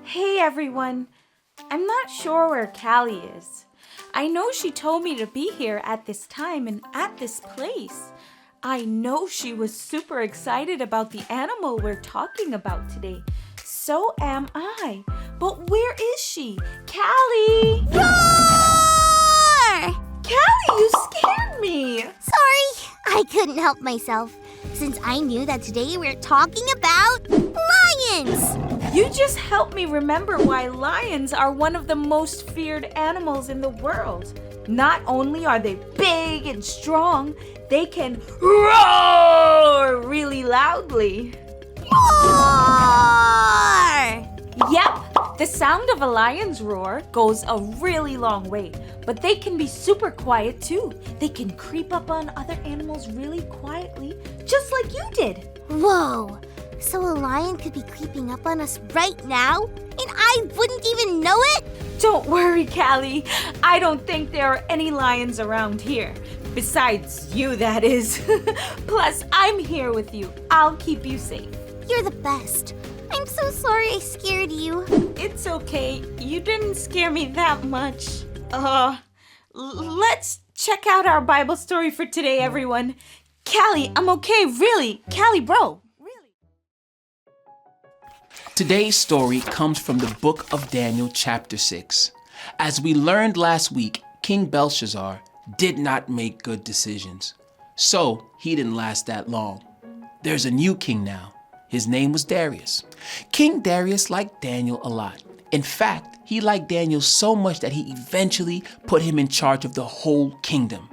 Hey everyone! I'm not sure where Callie is. I know she told me to be here at this time and at this place. I know she was super excited about the animal we're talking about today. So am I. But where is she? Callie! Roar! Callie, you scared me! Sorry, I couldn't help myself, since I knew that today we're talking about lions! You just helped me remember why lions are one of the most feared animals in the world. Not only are they big and strong, they can roar really loudly. Roar! Yep, the sound of a lion's roar goes a really long way, but they can be super quiet too. They can creep up on other animals really quietly, just like you did. Whoa, so a lion could be creeping up on us right now, and I wouldn't even know it? Don't worry, Callie. I don't think there are any lions around here. Besides you, that is. Plus, I'm here with you. I'll keep you safe. You're the best. I'm so sorry I scared you. It's okay. You didn't scare me that much. Let's check out our Bible story for today, everyone. Callie, I'm okay, really. Callie, bro. Really. Today's story comes from the book of Daniel, chapter 6. As we learned last week, King Belshazzar did not make good decisions. So he didn't last that long. There's a new king now. His name was Darius. King Darius liked Daniel a lot. In fact, he liked Daniel so much that he eventually put him in charge of the whole kingdom.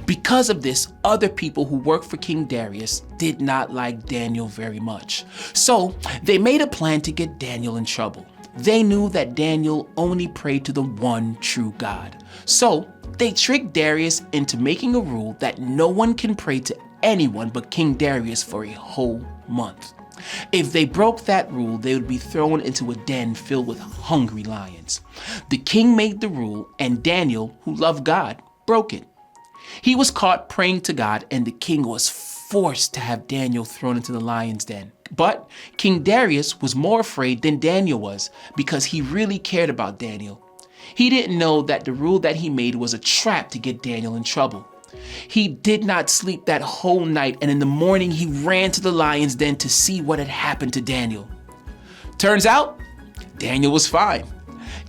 Because of this, other people who worked for King Darius did not like Daniel very much. So they made a plan to get Daniel in trouble. They knew that Daniel only prayed to the one true God. So they tricked Darius into making a rule that no one can pray to anyone but King Darius for a whole month. If they broke that rule, they would be thrown into a den filled with hungry lions. The king made the rule, and Daniel, who loved God, broke it. He was caught praying to God, and the king was forced to have Daniel thrown into the lion's den. But King Darius was more afraid than Daniel was because he really cared about Daniel. He didn't know that the rule that he made was a trap to get Daniel in trouble. He did not sleep that whole night, and in the morning he ran to the lion's den to see what had happened to Daniel. Turns out, Daniel was fine.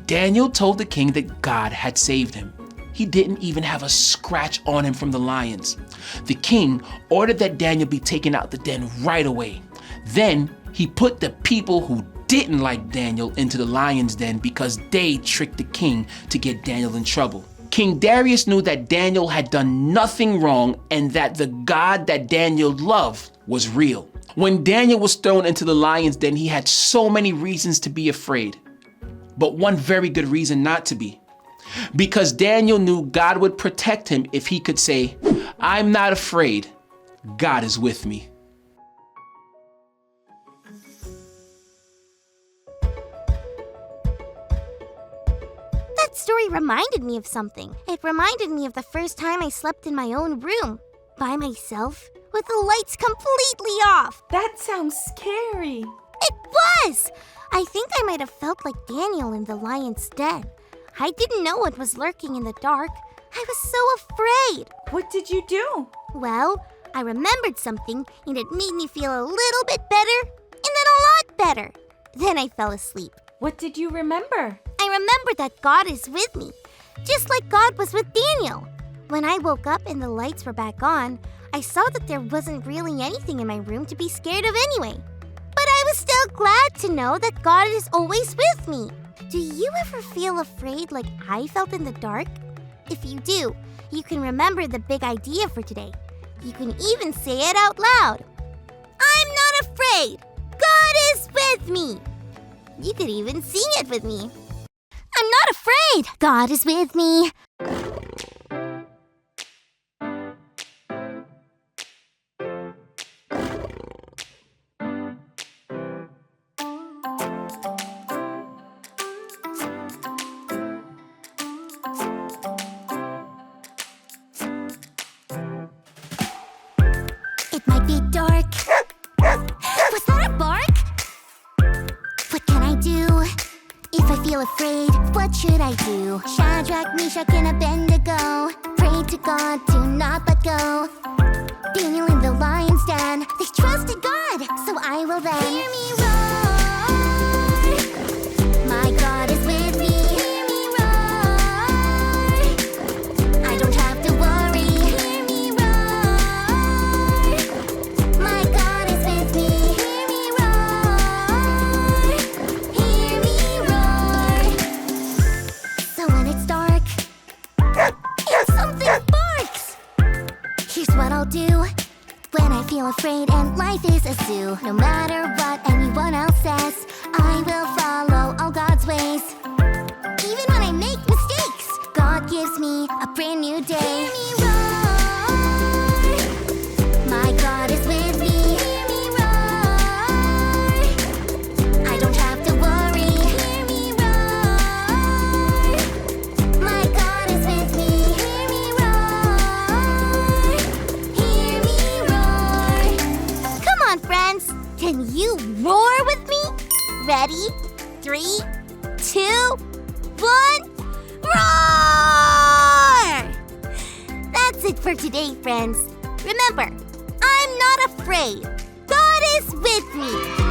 Daniel told the king that God had saved him. He didn't even have a scratch on him from the lions. The king ordered that Daniel be taken out the den right away. Then he put the people who didn't like Daniel into the lion's den because they tricked the king to get Daniel in trouble. King Darius knew that Daniel had done nothing wrong and that the God that Daniel loved was real. When Daniel was thrown into the lion's den, he had so many reasons to be afraid, but one very good reason not to be. Because Daniel knew God would protect him if he could say, "I'm not afraid, God is with me." That story reminded me of something. It reminded me of the first time I slept in my own room, by myself, with the lights completely off. That sounds scary. It was! I think I might have felt like Daniel in the lion's den. I didn't know what was lurking in the dark. I was so afraid. What did you do? Well, I remembered something, and it made me feel a little bit better, and then a lot better. Then I fell asleep. What did you remember? I remembered that God is with me, just like God was with Daniel. When I woke up and the lights were back on, I saw that there wasn't really anything in my room to be scared of anyway. But I was still glad to know that God is always with me. Do you ever feel afraid like I felt in the dark? If you do, you can remember the big idea for today. You can even say it out loud. I'm not afraid. God is with me. You could even sing it with me. I'm not afraid. God is with me. It might be dark. Was that a bark? What can I do If I feel afraid, what should I do? Shadrach, Meshach, and Abednego prayed to God to not let go. Daniel in the lion's den, they trusted God, so I will then hear me roar. My God is with me. Hear me roar. I don't have to worry. Hear me roar. My God is with me. Hear me roar. Hear me roar. So when it's dark and something barks, here's what I'll do when I feel afraid and life is a zoo. No matter what anyone else says, I will follow all God's ways. Even when I make mistakes, God gives me a brand new day. Hear me roar. My God is with me. Hear me roar. I don't have to worry. Hear me roar. My God is with me. Hear me roar. Hear me roar. Come on, friends. Can you roar with me? Ready? 3, 2, 1. Roar! That's it for today, friends. Remember, I'm not afraid. God is with me.